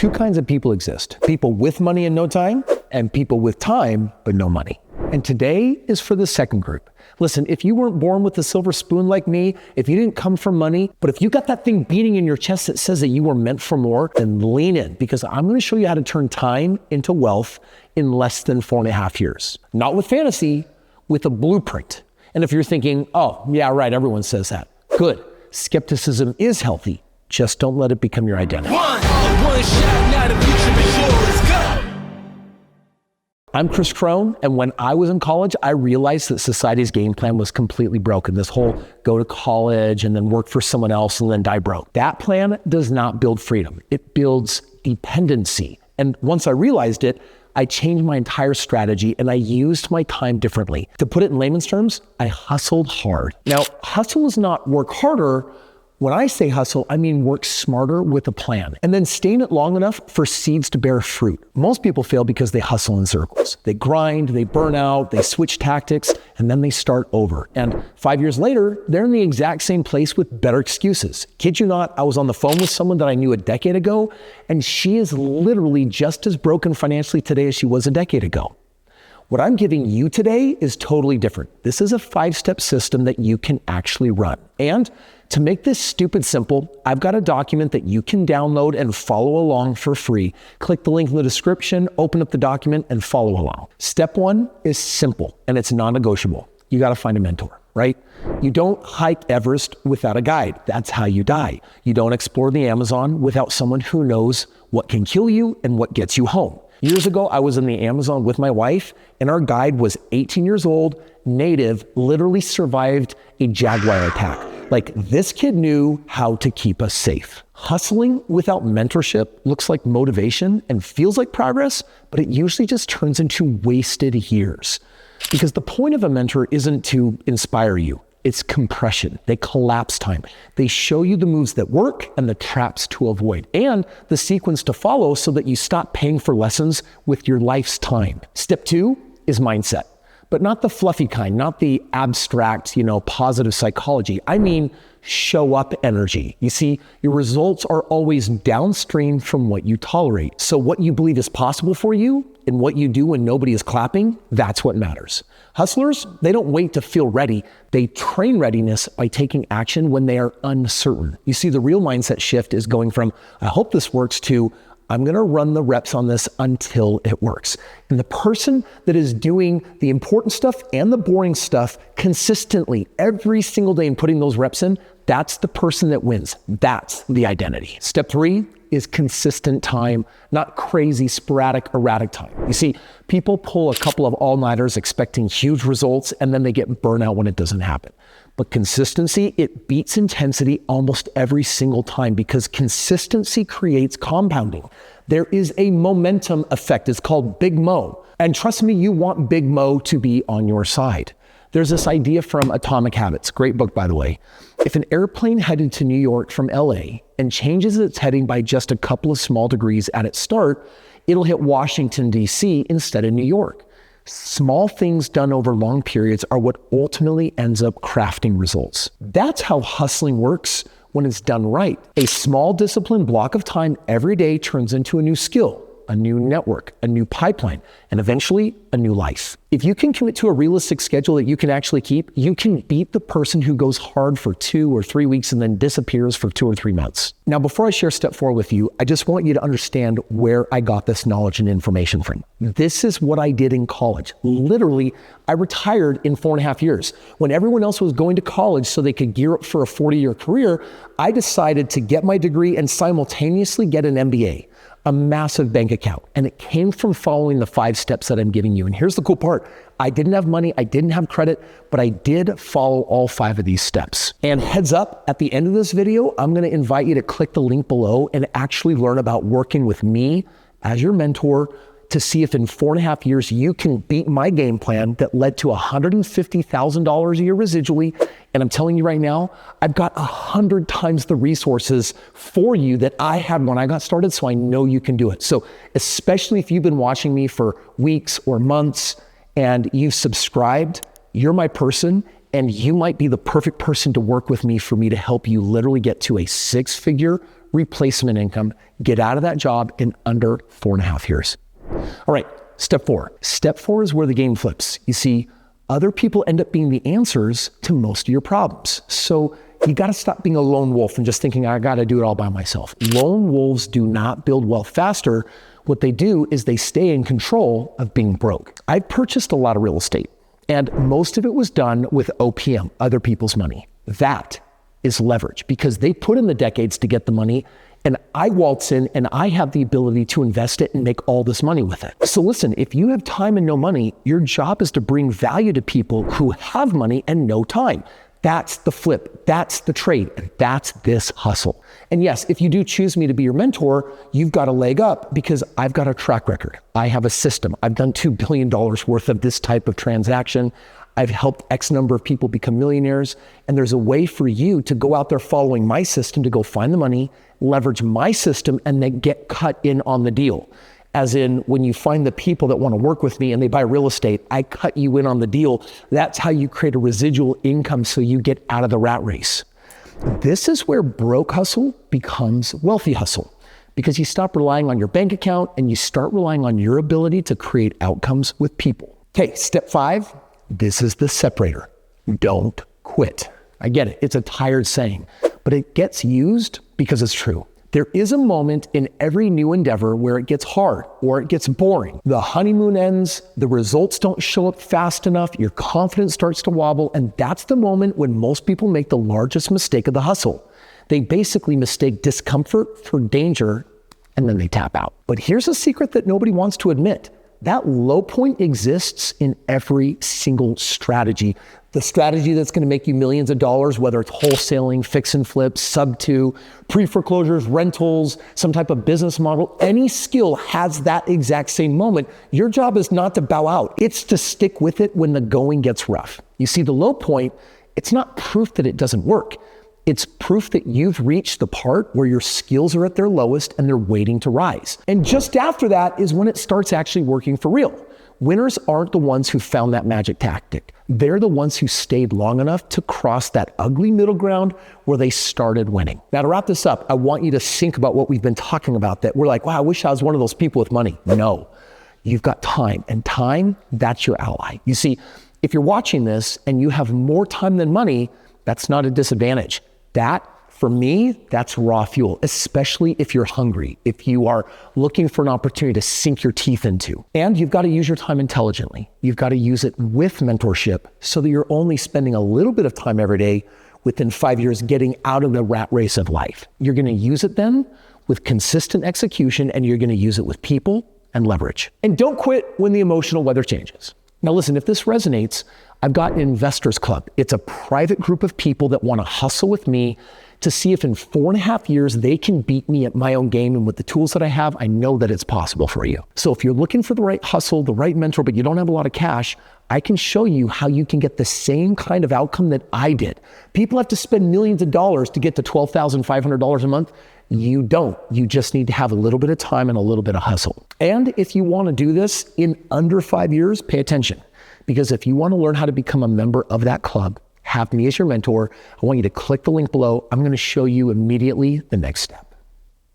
Two kinds of people exist: people with money and no time, and people with time but no money. And today is for the second group. Listen, if you weren't born with a silver spoon like me, if you didn't come from money, but if you got that thing beating in your chest that says that you were meant for more, then lean in, because I'm going to show you how to turn time into wealth in less than 4.5 years. Not with fantasy, with a blueprint. And if you're thinking, oh, yeah, right, everyone says that. Good. Skepticism is healthy. Just don't let it become your identity. One shot, now the future is yours. Go! I'm Kris Krohn, and when I was in college, I realized that society's game plan was completely broken. This whole go to college and then work for someone else and then die broke. That plan does not build freedom. It builds dependency. And once I realized it, I changed my entire strategy and I used my time differently. To put it in layman's terms, I hustled hard. Now, hustle is not work harder. When I say hustle, I mean work smarter with a plan, and then stay in it long enough for seeds to bear fruit. Most people fail because they hustle in circles. They grind, they burn out, they switch tactics, and then they start over. And 5 years later, they're in the exact same place with better excuses. Kid you not, I was on the phone with someone that I knew a decade ago, and she is literally just as broken financially today as she was a decade ago. What I'm giving you today is totally different. This is a 5-step system that you can actually run. And to make this stupid simple, I've got a document that you can download and follow along for free. Click the link in the description, open up the document, and follow along. Step 1 is simple, and it's non-negotiable. You got to find a mentor, right? You don't hike Everest without a guide. That's how you die. You don't explore the Amazon without someone who knows what can kill you and what gets you home. Years ago, I was in the Amazon with my wife, and our guide was 18 years old, native, literally survived a jaguar attack. Like, this kid knew how to keep us safe. Hustling without mentorship looks like motivation and feels like progress, but it usually just turns into wasted years. Because the point of a mentor isn't to inspire you. It's compression. They collapse time. They show you the moves that work and the traps to avoid, and the sequence to follow so that you stop paying for lessons with your life's time. Step 2 is mindset, but not the fluffy kind, not the abstract, positive psychology. I mean, show up energy. You see, your results are always downstream from what you tolerate. So what you believe is possible for you and what you do when nobody is clapping, that's what matters. Hustlers, they don't wait to feel ready. They train readiness by taking action when they are uncertain. You see, the real mindset shift is going from, I hope this works, to, I'm going to run the reps on this until it works. And the person that is doing the important stuff and the boring stuff consistently every single day and putting those reps in, that's the person that wins. That's the identity. Step 3 is consistent time, not crazy, sporadic, erratic time. You see, people pull a couple of all-nighters expecting huge results, and then they get burnout when it doesn't happen. But consistency, it beats intensity almost every single time, because consistency creates compounding. There is a momentum effect. It's called Big Mo. And trust me, you want Big Mo to be on your side. There's this idea from Atomic Habits, great book, by the way. If an airplane headed to New York from LA and changes its heading by just a couple of small degrees at its start, it'll hit Washington, D.C. instead of New York. Small things done over long periods are what ultimately ends up crafting results. That's how hustling works when it's done right. A small disciplined block of time every day turns into a new skill, a new network, a new pipeline, and eventually a new life. If you can commit to a realistic schedule that you can actually keep, you can beat the person who goes hard for 2 or 3 weeks and then disappears for 2 or 3 months. Now, before I share step 4 with you, I just want you to understand where I got this knowledge and information from. This is what I did in college. Literally, I retired in 4.5 years. When everyone else was going to college so they could gear up for a 40-year career, I decided to get my degree and simultaneously get an MBA. A massive bank account. And it came from following the 5 steps that I'm giving you. And here's the cool part. I didn't have money, I didn't have credit, but I did follow all 5 of these steps. And heads up, at the end of this video, I'm going to invite you to click the link below and actually learn about working with me as your mentor to see if in 4.5 years you can beat my game plan that led to $150,000 a year residually. And I'm telling you right now, I've got 100 times the resources for you that I had when I got started, so I know you can do it. So especially if you've been watching me for weeks or months and you've subscribed, you're my person, and you might be the perfect person to work with me for me to help you literally get to a 6-figure replacement income, get out of that job in under 4.5 years. All right, step 4. Step 4 is where the game flips. You see, other people end up being the answers to most of your problems. So you got to stop being a lone wolf and just thinking, I got to do it all by myself. Lone wolves do not build wealth faster. What they do is they stay in control of being broke. I purchased a lot of real estate, and most of it was done with OPM, other people's money. That is leverage because they put in the decades to get the money, and I waltz in and I have the ability to invest it and make all this money with it. So listen, if you have time and no money, your job is to bring value to people who have money and no time. That's the flip, that's the trade, and that's this hustle. And yes, if you do choose me to be your mentor, you've got a leg up because I've got a track record. I have a system. I've done $2 billion worth of this type of transaction. I've helped X number of people become millionaires. And there's a way for you to go out there following my system to go find the money, leverage my system, and then get cut in on the deal. As in, when you find the people that want to work with me and they buy real estate, I cut you in on the deal. That's how you create a residual income so you get out of the rat race. This is where broke hustle becomes wealthy hustle because you stop relying on your bank account and you start relying on your ability to create outcomes with people. Okay, step 5, this is the separator. Don't quit. I get it. It's a tired saying, but it gets used because it's true. There is a moment in every new endeavor where it gets hard or it gets boring. The honeymoon ends, the results don't show up fast enough, your confidence starts to wobble, and that's the moment when most people make the largest mistake of the hustle. They basically mistake discomfort for danger, and then they tap out. But here's a secret that nobody wants to admit. That low point exists in every single strategy. The strategy that's going to make you millions of dollars, whether it's wholesaling, fix and flips, sub-2, pre-foreclosures, rentals, some type of business model, any skill has that exact same moment. Your job is not to bow out. It's to stick with it when the going gets rough. You see, the low point, it's not proof that it doesn't work. It's proof that you've reached the part where your skills are at their lowest and they're waiting to rise. And just after that is when it starts actually working for real. Winners aren't the ones who found that magic tactic. They're the ones who stayed long enough to cross that ugly middle ground where they started winning. Now, to wrap this up, I want you to think about what we've been talking about, that we're like, wow, I wish I was one of those people with money. No, you've got time, and time, that's your ally. You see, if you're watching this and you have more time than money, that's not a disadvantage. That, for me, that's raw fuel, especially if you're hungry, if you are looking for an opportunity to sink your teeth into. And you've got to use your time intelligently. You've got to use it with mentorship so that you're only spending a little bit of time every day within 5 years getting out of the rat race of life. You're going to use it then with consistent execution, and you're going to use it with people and leverage. And don't quit when the emotional weather changes. Now listen, if this resonates, I've got an investors club. It's a private group of people that want to hustle with me to see if in 4.5 years they can beat me at my own game. And with the tools that I have, I know that it's possible for you. So if you're looking for the right hustle, the right mentor, but you don't have a lot of cash, I can show you how you can get the same kind of outcome that I did. People have to spend millions of dollars to get to $12,500 a month. You don't. You just need to have a little bit of time and a little bit of hustle. And if you want to do this in under 5 years, pay attention. Because if you want to learn how to become a member of that club, have me as your mentor, I want you to click the link below. I'm going to show you immediately the next step.